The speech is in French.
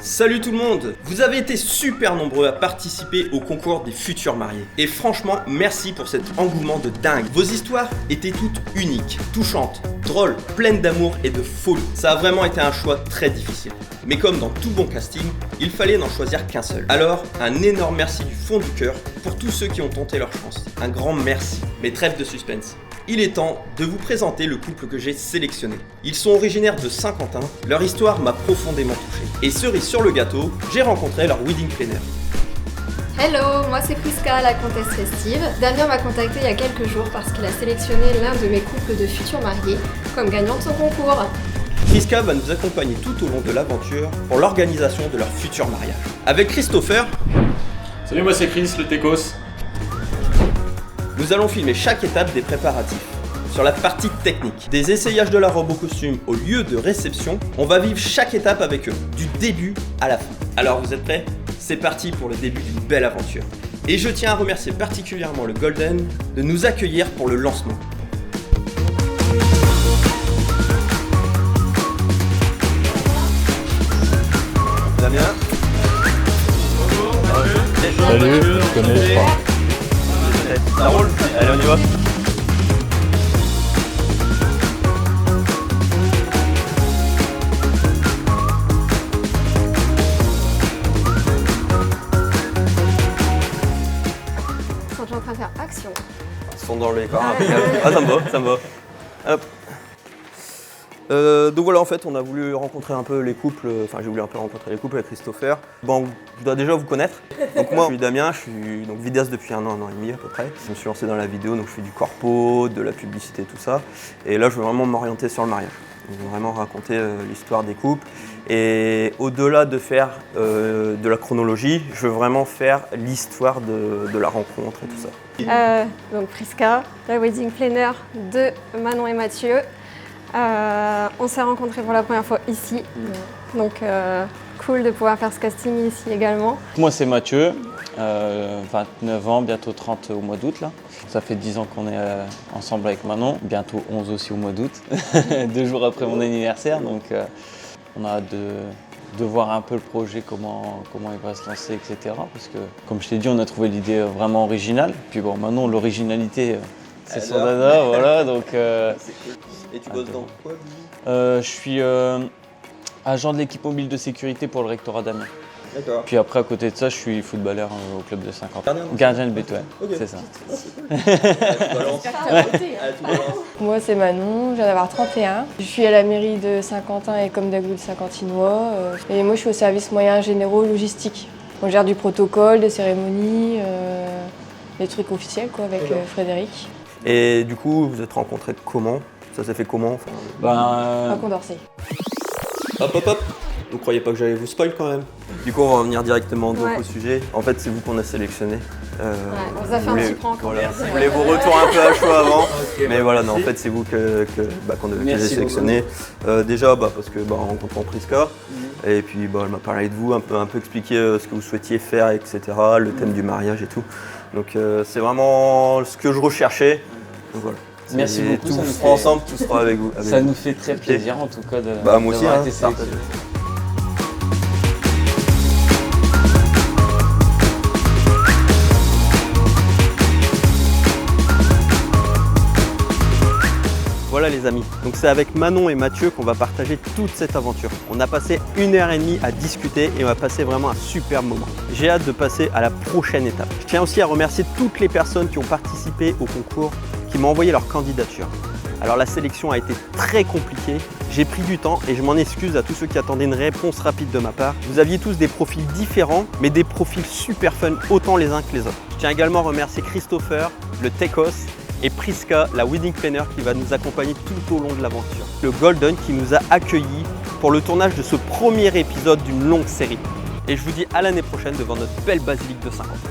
Salut tout le monde! Vous avez été super nombreux à participer au concours des futurs mariés. Et franchement, merci pour cet engouement de dingue. Vos histoires étaient toutes uniques, touchantes, drôles, pleines d'amour et de folie. Ça a vraiment été un choix très difficile. Mais comme dans tout bon casting, il fallait n'en choisir qu'un seul. Alors, un énorme merci du fond du cœur pour tous ceux qui ont tenté leur chance. Un grand merci. Mais trêve de suspense. Il est temps de vous présenter le couple que j'ai sélectionné. Ils sont originaires de Saint-Quentin, leur histoire m'a profondément touché. Et cerise sur le gâteau, j'ai rencontré leur wedding planner. Hello, moi c'est Priska, la comtesse festive. Damien m'a contacté il y a quelques jours parce qu'il a sélectionné l'un de mes couples de futurs mariés comme gagnant de son concours. Priska va nous accompagner tout au long de l'aventure pour l'organisation de leur futur mariage. Avec Christopher, salut, moi c'est Chris, le Técos. Nous allons filmer chaque étape des préparatifs. Sur la partie technique, des essayages de la robe au costume au lieu de réception, on va vivre chaque étape avec eux, du début à la fin. Alors vous êtes prêts? C'est parti pour le début d'une belle aventure. Et je tiens à remercier particulièrement le Golden de nous accueillir pour le lancement. Damien. Salut, je connais, je crois. Ça roule? Allez, on y va. Ils sont déjà en train de faire action. Ils sont dans les corps. Ah, ça me va. Hop. Donc voilà, en fait, on a voulu rencontrer un peu les couples, enfin j'ai voulu un peu rencontrer les couples avec Christopher. Bon, je dois déjà vous connaître. Donc moi, je suis Damien, je suis donc vidéaste depuis un an et demi à peu près. Je me suis lancé dans la vidéo, donc je fais du corpo, de la publicité, tout ça. Et là, je veux vraiment m'orienter sur le mariage. Je veux vraiment raconter l'histoire des couples. Et au-delà de faire de la chronologie, je veux vraiment faire l'histoire de la rencontre et tout ça. Donc Priska, la wedding planner de Manon et Mathieu. On s'est rencontrés pour la première fois ici, donc cool de pouvoir faire ce casting ici également. Moi c'est Mathieu, 29 ans, bientôt 30 au mois d'août là. Ça fait 10 ans qu'on est ensemble avec Manon, bientôt 11 aussi au mois d'août, 2 jours après mon anniversaire, donc on a hâte de voir un peu le projet, comment il va se lancer, etc. Parce que comme je t'ai dit, on a trouvé l'idée vraiment originale. Puis bon, Manon, l'originalité, c'est son dada, voilà, donc... Et tu bosses dans quoi? Je suis agent de l'équipe mobile de sécurité pour le rectorat d'Amiens. D'accord. Puis après, à côté de ça, je suis footballeur au club de Saint-Quentin. Gardien de but, ouais. Okay. C'est ça. Moi c'est Manon, je viens d'avoir 31. Je suis à la mairie de Saint-Quentin et comme d'Agloul Saint-Quentinois. Et moi je suis au service moyens généraux logistique. On gère du protocole, des cérémonies, des trucs officiels quoi, avec Frédéric. Et du coup, vous êtes rencontrés comment? Ça s'est fait comment? À Condorcet. Hop. Vous croyez pas que j'allais vous spoil quand même? Du coup, on va revenir directement au sujet. En fait, c'est vous qu'on a sélectionné. On vous a fait un petit prank. Voilà, je voulais vous retourner un peu à chaud avant. Mais voilà, non, en fait, c'est vous qu'on a sélectionné. Déjà, parce que en rencontrant Priska. Et puis, elle m'a parlé de vous, un peu expliqué ce que vous souhaitiez faire, etc. Le thème du mariage et tout. Donc, c'est vraiment ce que je recherchais. Donc, voilà. Merci beaucoup. Tout sera ensemble, tout sera avec vous. Ça nous fait très plaisir en tout cas de moi aussi, été sélectionné. Voilà les amis, donc c'est avec Manon et Mathieu qu'on va partager toute cette aventure. On a passé 1h30 à discuter et on va passer vraiment un super moment. J'ai hâte de passer à la prochaine étape. Je tiens aussi à remercier toutes les personnes qui ont participé au concours, qui m'ont envoyé leur candidature. Alors la sélection a été très compliquée, j'ai pris du temps et je m'en excuse à tous ceux qui attendaient une réponse rapide de ma part. Vous aviez tous des profils différents, mais des profils super fun, autant les uns que les autres. Je tiens également à remercier Christopher, le Técos, et Priska, la wedding planner qui va nous accompagner tout au long de l'aventure. Le Golden qui nous a accueillis pour le tournage de ce premier épisode d'une longue série. Et je vous dis à l'année prochaine devant notre belle basilique de Saint-Quentin.